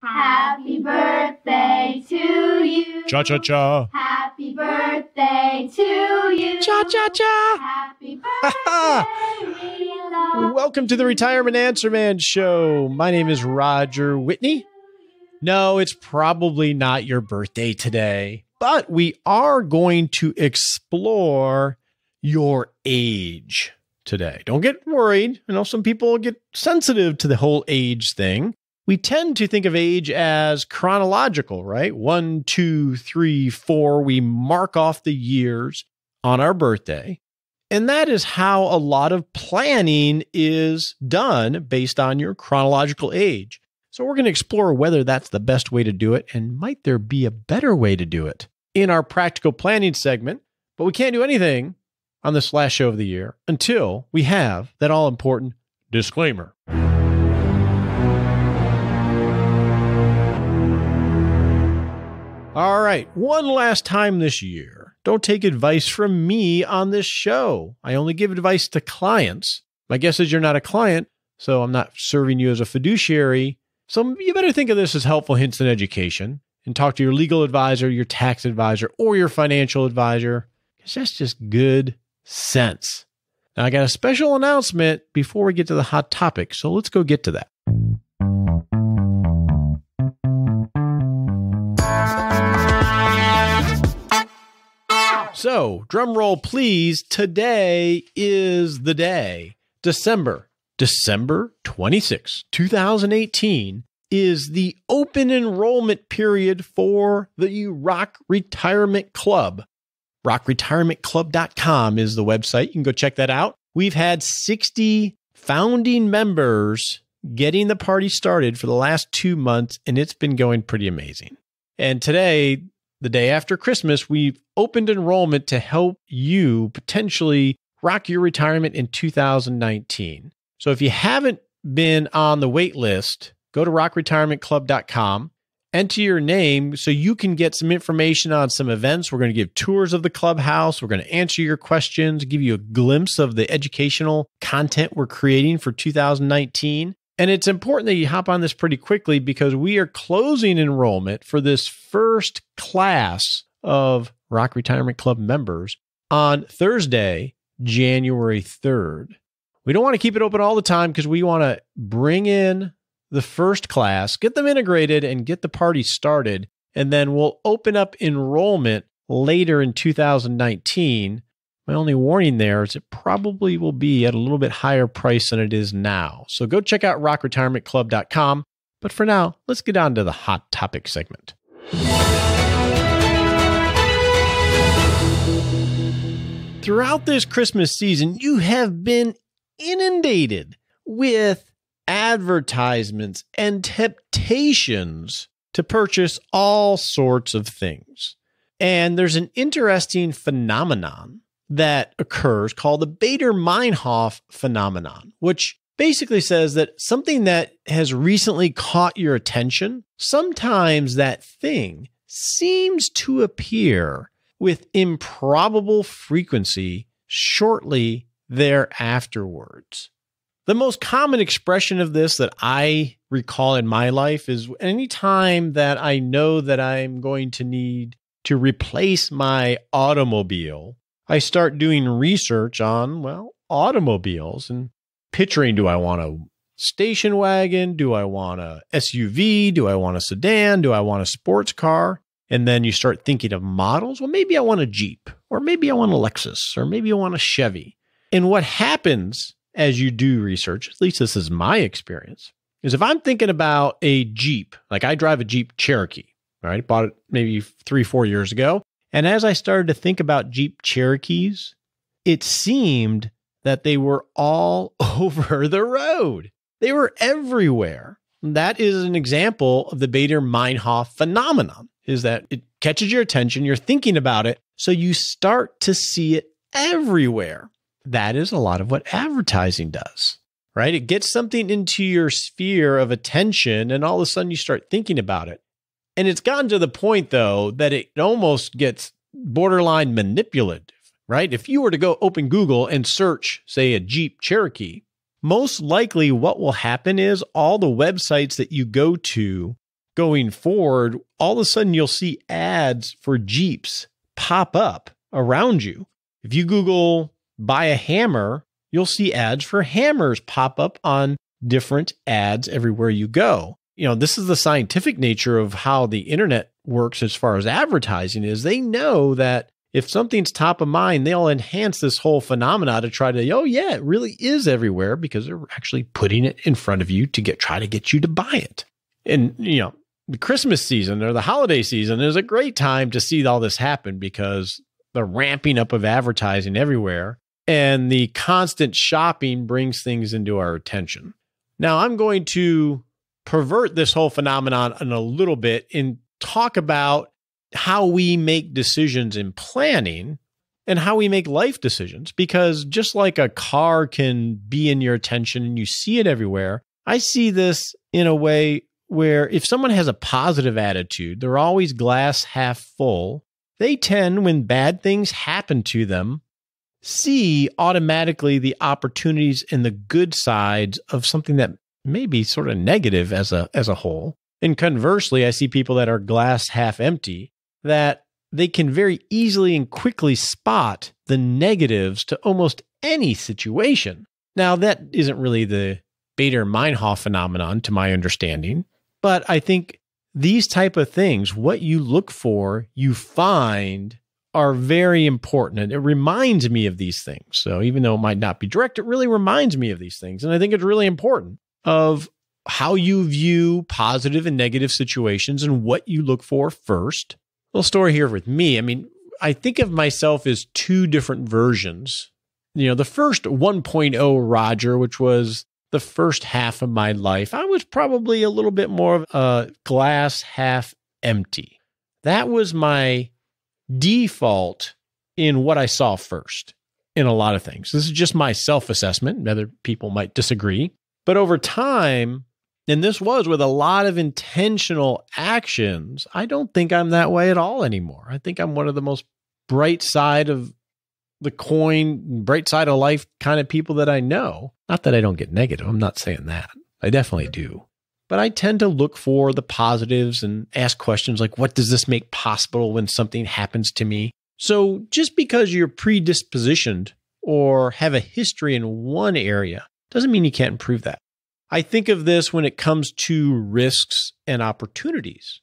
Happy birthday to you. Cha-cha-cha. Happy birthday to you. Cha-cha-cha. Happy birthday, we love Welcome to the Retirement Answer Man Show. My name is Roger Whitney. No, it's probably not your birthday today, but we are going to explore your age today. Don't get worried. I know some people get sensitive to the whole age thing. We tend to think of age as chronological, right? 1, 2, 3, 4. We mark off the years on our birthday. And that is how a lot of planning is done based on your chronological age. So we're going to explore whether that's the best way to do it and might there be a better way to do it in our practical planning segment. But we can't do anything on this last show of the year until we have that all-important disclaimer. All right, one last time this year. Don't take advice from me on this show. I only give advice to clients. My guess is you're not a client, so I'm not serving you as a fiduciary. So you better think of this as helpful hints and education and talk to your legal advisor, your tax advisor, or your financial advisor, because that's just good sense. Now, I got a special announcement before we get to the hot topic, so let's go get to that. So, drum roll, please. Today is the day. December 26, 2018 is the open enrollment period for the Rock Retirement Club. RockRetirementClub.com is the website. You can go check that out. We've had 60 founding members getting the party started for the last 2 months, and it's been going pretty amazing. And today, the day after Christmas, we've opened enrollment to help you potentially rock your retirement in 2019. So if you haven't been on the wait list, go to rockretirementclub.com, enter your name so you can get some information on some events. We're going to give tours of the clubhouse. We're going to answer your questions, give you a glimpse of the educational content we're creating for 2019. And it's important that you hop on this pretty quickly because we are closing enrollment for this first class of Rock Retirement Club members on Thursday, January 3rd. We don't want to keep it open all the time because we want to bring in the first class, get them integrated, and get the party started. And then we'll open up enrollment later in 2019. My only warning there is it probably will be at a little bit higher price than it is now. So go check out rockretirementclub.com. But for now, let's get on to the hot topic segment. Throughout this Christmas season, you have been inundated with advertisements and temptations to purchase all sorts of things. And there's an interesting phenomenon that occurs called the Baader Meinhof phenomenon, which basically says that something that has recently caught your attention, sometimes that thing seems to appear with improbable frequency shortly thereafterwards. The most common expression of this that I recall in my life is any time that I know that I'm going to need to replace my automobile, I start doing research on, automobiles and picturing, do I want a station wagon? Do I want a SUV? Do I want a sedan? Do I want a sports car? And then you start thinking of models. Well, maybe I want a Jeep, or maybe I want a Lexus, or maybe I want a Chevy. And what happens as you do research, at least this is my experience, is if I'm thinking about a Jeep, like I drive a Jeep Cherokee, right? Bought it maybe 3-4 years ago. And as I started to think about Jeep Cherokees, it seemed that they were all over the road. They were everywhere. That is an example of the Baader Meinhof phenomenon, is that it catches your attention, you're thinking about it, so you start to see it everywhere. That is a lot of what advertising does, right? It gets something into your sphere of attention, and all of a sudden you start thinking about it. And it's gotten to the point, though, that it almost gets borderline manipulative, right? If you were to go open Google and search, say, a Jeep Cherokee, most likely what will happen is all the websites that you go going forward, all of a sudden you'll see ads for Jeeps pop up around you. If you Google buy a hammer, you'll see ads for hammers pop up on different ads everywhere you go. This is the scientific nature of how the internet works as far as advertising is. They know that if something's top of mind, they'll enhance this whole phenomena to try to, oh yeah, it really is everywhere, because they're actually putting it in front of you to try to get you to buy it. And, the Christmas season or the holiday season is a great time to see all this happen, because the ramping up of advertising everywhere and the constant shopping brings things into our attention. Now, I'm going to pervert this whole phenomenon in a little bit and talk about how we make decisions in planning and how we make life decisions. Because just like a car can be in your attention and you see it everywhere, I see this in a way where if someone has a positive attitude, they're always glass half full, they tend, when bad things happen to them, see automatically the opportunities and the good sides of something that may be sort of negative as a whole. And conversely, I see people that are glass half empty, that they can very easily and quickly spot the negatives to almost any situation. Now, that isn't really the Baader Meinhof phenomenon to my understanding, but I think these type of things, what you look for, you find, are very important. And it reminds me of these things. So even though it might not be direct, it really reminds me of these things. And I think it's really important of how you view positive and negative situations and what you look for first. Little story here with me. I mean, I think of myself as two different versions. The first 1.0 Roger, which was the first half of my life, I was probably a little bit more of a glass half empty. That was my default in what I saw first in a lot of things. This is just my self-assessment. Other people might disagree. But over time, and this was with a lot of intentional actions, I don't think I'm that way at all anymore. I think I'm one of the most bright side of the coin, bright side of life kind of people that I know. Not that I don't get negative. I'm not saying that. I definitely do. But I tend to look for the positives and ask questions like, what does this make possible when something happens to me? So just because you're predispositioned or have a history in one area doesn't mean you can't improve that. I think of this when it comes to risks and opportunities.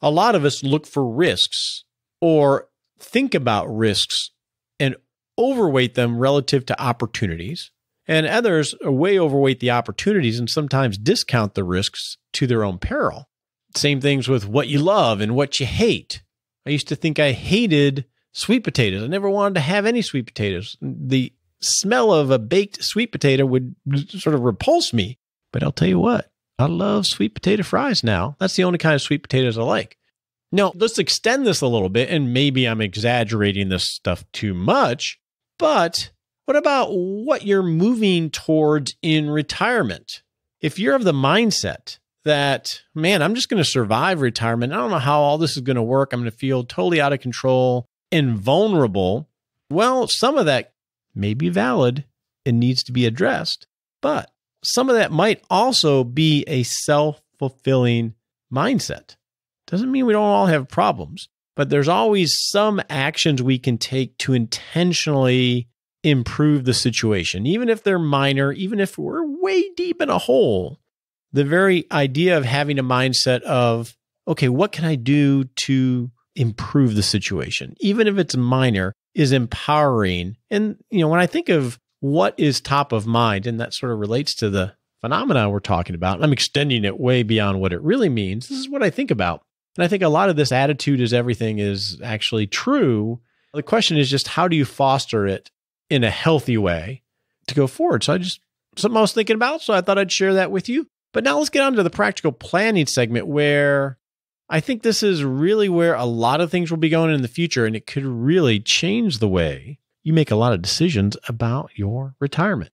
A lot of us look for risks or think about risks and overweight them relative to opportunities. And others way overweight the opportunities and sometimes discount the risks to their own peril. Same things with what you love and what you hate. I used to think I hated sweet potatoes. I never wanted to have any sweet potatoes. The smell of a baked sweet potato would sort of repulse me. But I'll tell you what, I love sweet potato fries now. That's the only kind of sweet potatoes I like. Now, let's extend this a little bit, and maybe I'm exaggerating this stuff too much, but what about what you're moving towards in retirement? If you're of the mindset that, man, I'm just going to survive retirement, I don't know how all this is going to work, I'm going to feel totally out of control and vulnerable, well, some of that may be valid and needs to be addressed, but some of that might also be a self-fulfilling mindset. Doesn't mean we don't all have problems, but there's always some actions we can take to intentionally improve the situation, even if they're minor, even if we're way deep in a hole. The very idea of having a mindset of, okay, what can I do to improve the situation, even if it's minor, is empowering. And, when I think of what is top of mind, and that sort of relates to the phenomena we're talking about, I'm extending it way beyond what it really means. This is what I think about. And I think a lot of this attitude is everything is actually true. The question is just, how do you foster it in a healthy way to go forward? So something I was thinking about, so I thought I'd share that with you. But now let's get on to the practical planning segment, where I think this is really where a lot of things will be going in the future, and it could really change the way you make a lot of decisions about your retirement.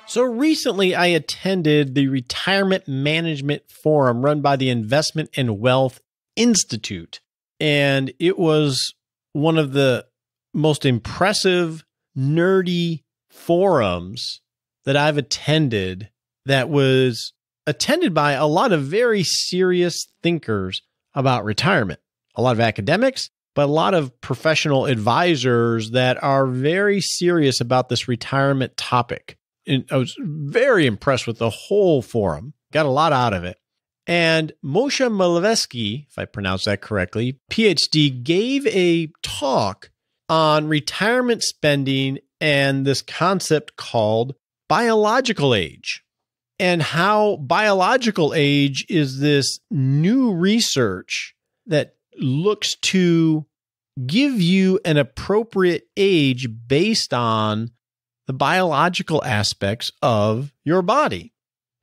So recently I attended the Retirement Management Forum run by the Investment and Wealth Institute. And it was one of the most impressive, nerdy forums that I've attended that was attended by a lot of very serious thinkers about retirement. A lot of academics, but a lot of professional advisors that are very serious about this retirement topic. And I was very impressed with the whole forum, got a lot out of it. And Moshe Malevsky, if I pronounce that correctly, PhD, gave a talk on retirement spending and this concept called biological age, and how biological age is this new research that looks to give you an appropriate age based on the biological aspects of your body.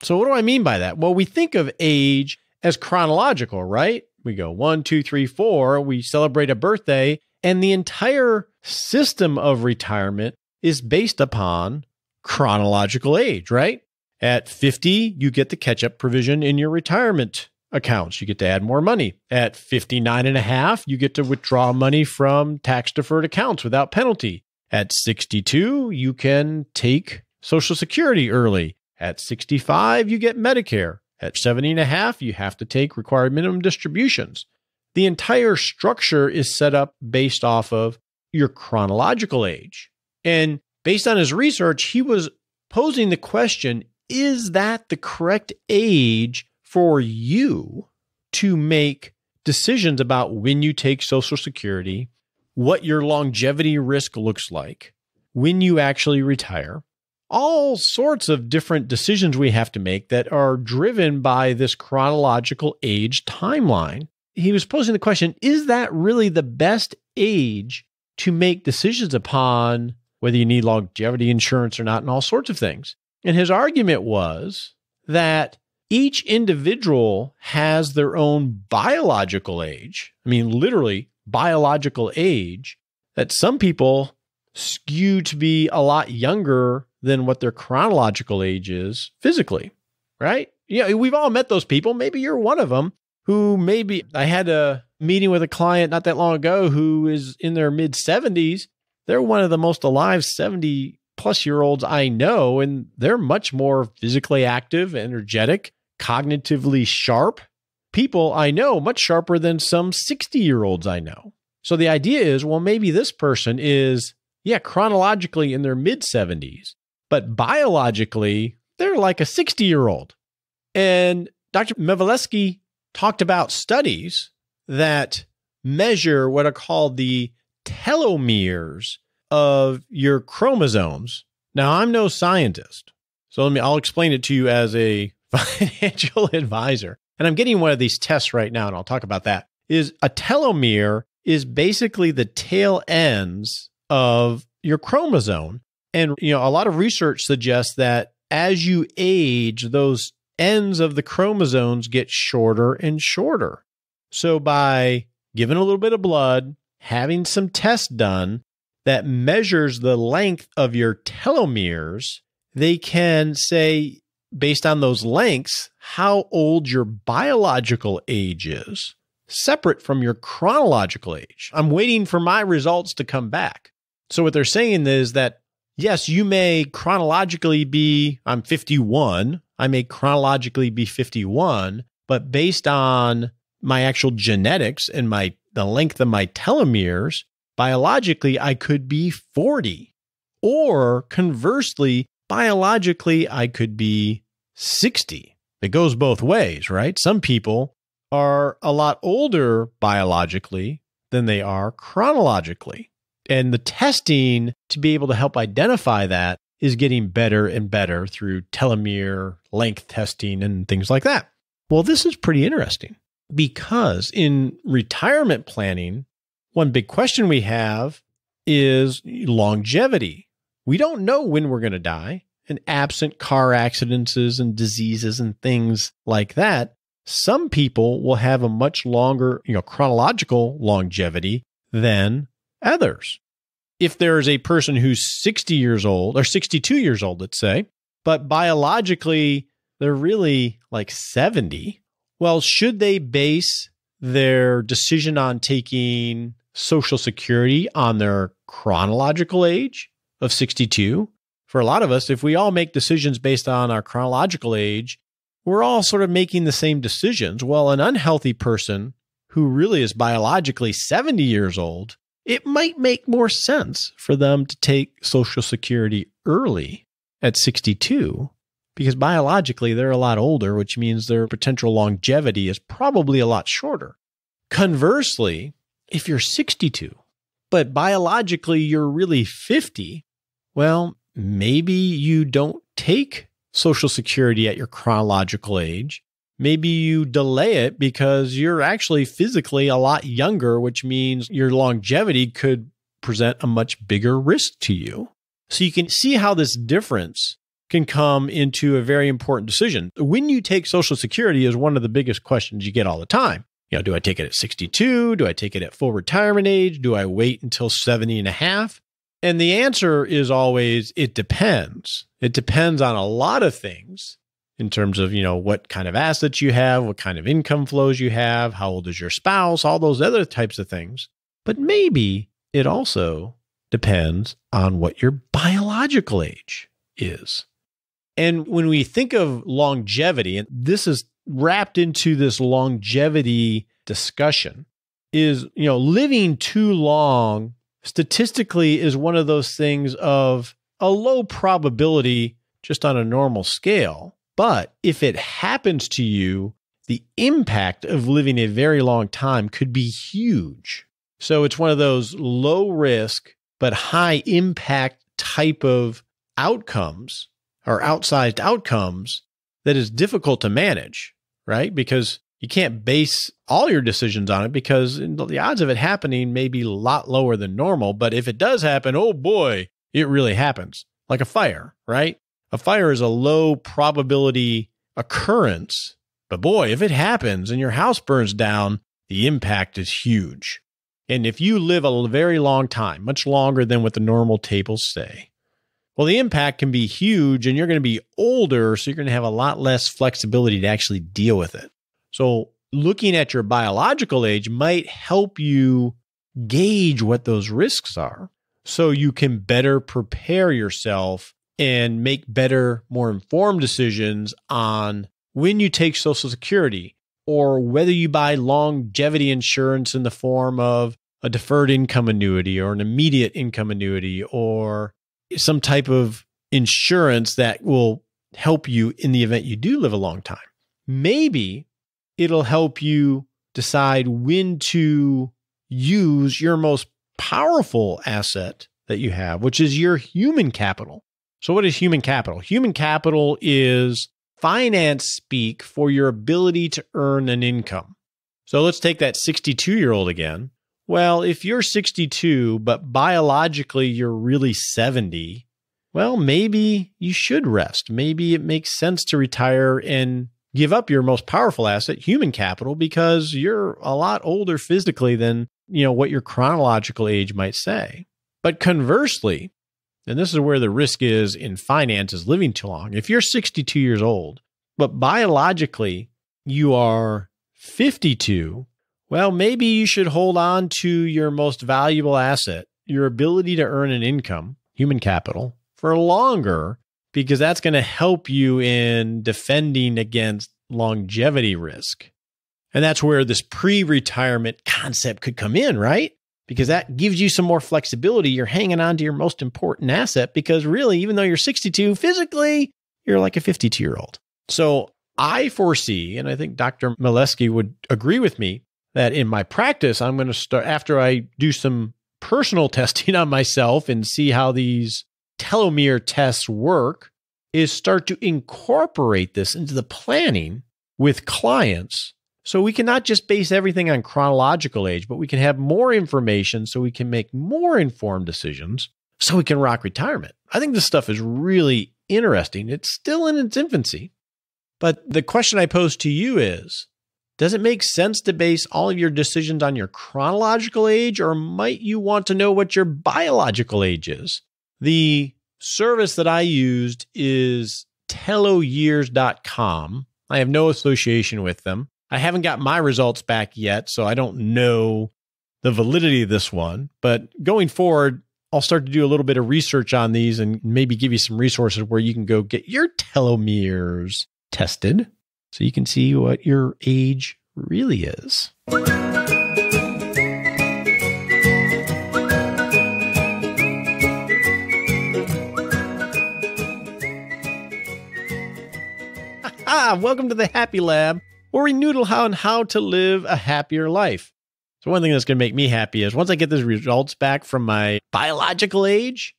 So what do I mean by that? Well, we think of age as chronological, right? We go 1, 2, 3, 4, we celebrate a birthday, and the entire system of retirement is based upon chronological age, right? At 50, you get the catch-up provision in your retirement accounts. You get to add more money. At 59 and a half, you get to withdraw money from tax-deferred accounts without penalty. At 62, you can take Social Security early. At 65, you get Medicare. At 70 and a half, you have to take required minimum distributions. The entire structure is set up based off of your chronological age. And based on his research, he was posing the question, is that the correct age for you to make decisions about when you take Social Security, what your longevity risk looks like, when you actually retire? All sorts of different decisions we have to make that are driven by this chronological age timeline. He was posing the question, is that really the best age to make decisions upon whether you need longevity insurance or not, and all sorts of things? And his argument was that each individual has their own biological age. I mean, literally biological age, that some people skew to be a lot younger than what their chronological age is physically, right? Yeah, we've all met those people. Maybe you're one of them who maybe, I had a meeting with a client not that long ago who is in their mid 70s. They're one of the most alive 70-plus-year-olds I know, and they're much more physically active, energetic, cognitively sharp people I know, much sharper than some 60-year-olds I know. So the idea is, well, maybe this person is, chronologically in their mid-70s, but biologically, they're like a 60-year-old. And Dr. Malevsky talked about studies that measure what are called the telomeres of your chromosomes. Now, I'm no scientist, so I'll explain it to you as a financial advisor. And I'm getting one of these tests right now, and I'll talk about that. Is a telomere is basically the tail ends of your chromosome. And, a lot of research suggests that as you age, those ends of the chromosomes get shorter and shorter. So by giving a little bit of blood, having some tests done that measures the length of your telomeres, they can say, based on those lengths, how old your biological age is, separate from your chronological age. I'm waiting for my results to come back. So what they're saying is that, yes, you may chronologically be, I'm 51, I may chronologically be 51, but based on my actual genetics and the length of my telomeres, biologically, I could be 40. Or conversely, biologically, I could be 60. It goes both ways, right? Some people are a lot older biologically than they are chronologically. And the testing to be able to help identify that is getting better and better through telomere length testing and things like that. Well, this is pretty interesting because in retirement planning, one big question we have is longevity. We don't know when we're going to die, and absent car accidents and diseases and things like that, some people will have a much longer, chronological longevity than others. If there's a person who's 60 years old or 62 years old, let's say, but biologically they're really like 70, well, should they base their decision on taking Social Security on their chronological age of 62? for a lot of us, if we all make decisions based on our chronological age, we're all sort of making the same decisions. Well, an unhealthy person who really is biologically 70 years old, it might make more sense for them to take Social Security early at 62 because biologically they're a lot older, which means their potential longevity is probably a lot shorter. Conversely, if you're 62, but biologically you're really 50, well, maybe you don't take Social Security at your chronological age. Maybe you delay it because you're actually physically a lot younger, which means your longevity could present a much bigger risk to you. So you can see how this difference can come into a very important decision. When you take Social Security is one of the biggest questions you get all the time. Do I take it at 62? Do I take it at full retirement age? Do I wait until 70 and a half? And the answer is always, it depends. It depends on a lot of things in terms of, what kind of assets you have, what kind of income flows you have, how old is your spouse, all those other types of things. But maybe it also depends on what your biological age is. And when we think of longevity, and this is wrapped into this longevity discussion, is, living too long statistically is one of those things of a low probability just on a normal scale. But if it happens to you, the impact of living a very long time could be huge. So it's one of those low risk but high impact type of outcomes or outsized outcomes that is difficult to manage, right? Because you can't base all your decisions on it because the odds of it happening may be a lot lower than normal. But if it does happen, oh boy, it really happens. Like a fire, right? A fire is a low probability occurrence. But boy, if it happens and your house burns down, the impact is huge. And if you live a very long time, much longer than what the normal tables say, well, the impact can be huge and you're going to be older, so you're going to have a lot less flexibility to actually deal with it. So looking at your biological age might help you gauge what those risks are so you can better prepare yourself and make better, more informed decisions on when you take Social Security or whether you buy longevity insurance in the form of a deferred income annuity or an immediate income annuity or some type of insurance that will help you in the event you do live a long time. Maybe it'll help you decide when to use your most powerful asset that you have, which is your human capital. So what is human capital? Human capital is finance speak for your ability to earn an income. So let's take that 62-year-old again. Well, if you're 62, but biologically you're really 70, well, maybe you should rest. Maybe it makes sense to retire and give up your most powerful asset, human capital, because you're a lot older physically than, what your chronological age might say. But conversely, and this is where the risk is in finance is living too long. If you're 62 years old, but biologically you are 52, well, maybe you should hold on to your most valuable asset, your ability to earn an income, human capital, for longer, because that's going to help you in defending against longevity risk. And that's where this pre-retirement concept could come in, right? Because that gives you some more flexibility. You're hanging on to your most important asset because really, even though you're 62, physically, you're like a 52-year-old. So I foresee, and I think Dr. Mileski would agree with me, that in my practice, I'm going to start, after I do some personal testing on myself and see how these telomere tests work, is start to incorporate this into the planning with clients. So we can not just base everything on chronological age, but we can have more information so we can make more informed decisions so we can rock retirement. I think this stuff is really interesting. It's still in its infancy. But the question I pose to you is, does it make sense to base all of your decisions on your chronological age, or might you want to know what your biological age is? The service that I used is teloyears.com. I have no association with them. I haven't got my results back yet, so I don't know the validity of this one. But going forward, I'll start to do a little bit of research on these and maybe give you some resources where you can go get your telomeres tested so you can see what your age really is. Welcome to the Happy Lab, where we noodle on how to live a happier life. So one thing that's going to make me happy is once I get the results back from my biological age,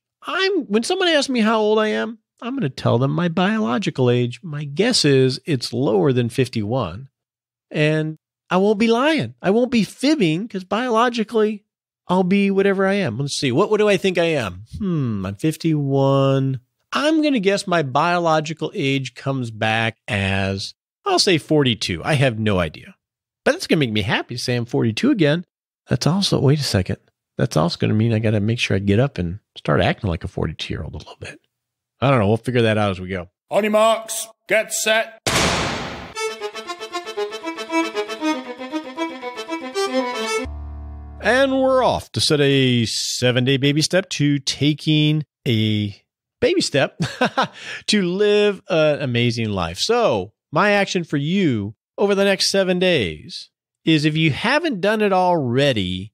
when someone asks me how old I am, I'm going to tell them my biological age. My guess is it's lower than 51. And I won't be lying. I won't be fibbing because biologically I'll be whatever I am. Let's see. What do I think I am? I'm 51. I'm going to guess my biological age comes back as, I'll say 42. I have no idea. But that's going to make me happy to say I'm 42 again. That's also, wait a second. That's also going to mean I got to make sure I get up and start acting like a 42-year-old a little bit. I don't know. We'll figure that out as we go. On your marks, get set. And we're off to set a 7-day baby step to taking a baby step to live an amazing life. So my action for you over the next 7 days is, if you haven't done it already,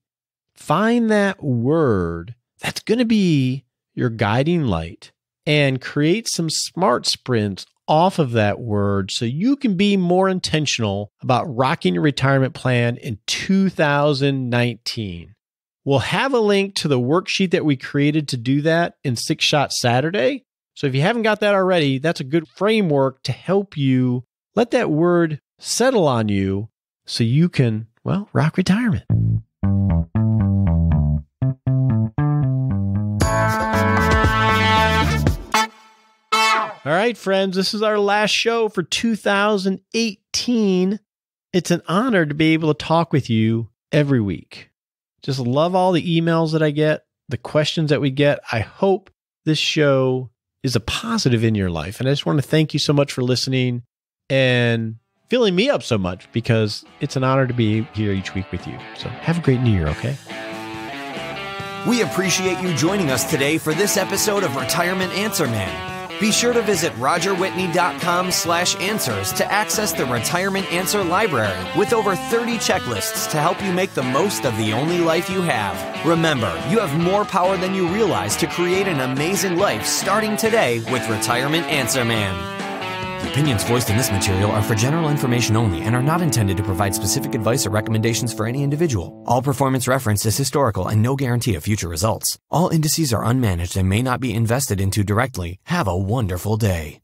find that word that's going to be your guiding light and create some smart sprints off of that word so you can be more intentional about rocking your retirement plan in 2019. We'll have a link to the worksheet that we created to do that in 6 Shot Saturday. So if you haven't got that already, that's a good framework to help you let that word settle on you so you can, well, rock retirement. All right, friends, this is our last show for 2018. It's an honor to be able to talk with you every week. Just love all the emails that I get, the questions that we get. I hope this show is a positive in your life. And I just want to thank you so much for listening and filling me up so much, because it's an honor to be here each week with you. So have a great new year, okay? We appreciate you joining us today for this episode of Retirement Answer Man. Be sure to visit rogerwhitney.com/answers to access the Retirement Answer Library with over 30 checklists to help you make the most of the only life you have. Remember, you have more power than you realize to create an amazing life starting today with Retirement Answer Man. The opinions voiced in this material are for general information only and are not intended to provide specific advice or recommendations for any individual. All performance referenced is historical and no guarantee of future results. All indices are unmanaged and may not be invested into directly. Have a wonderful day.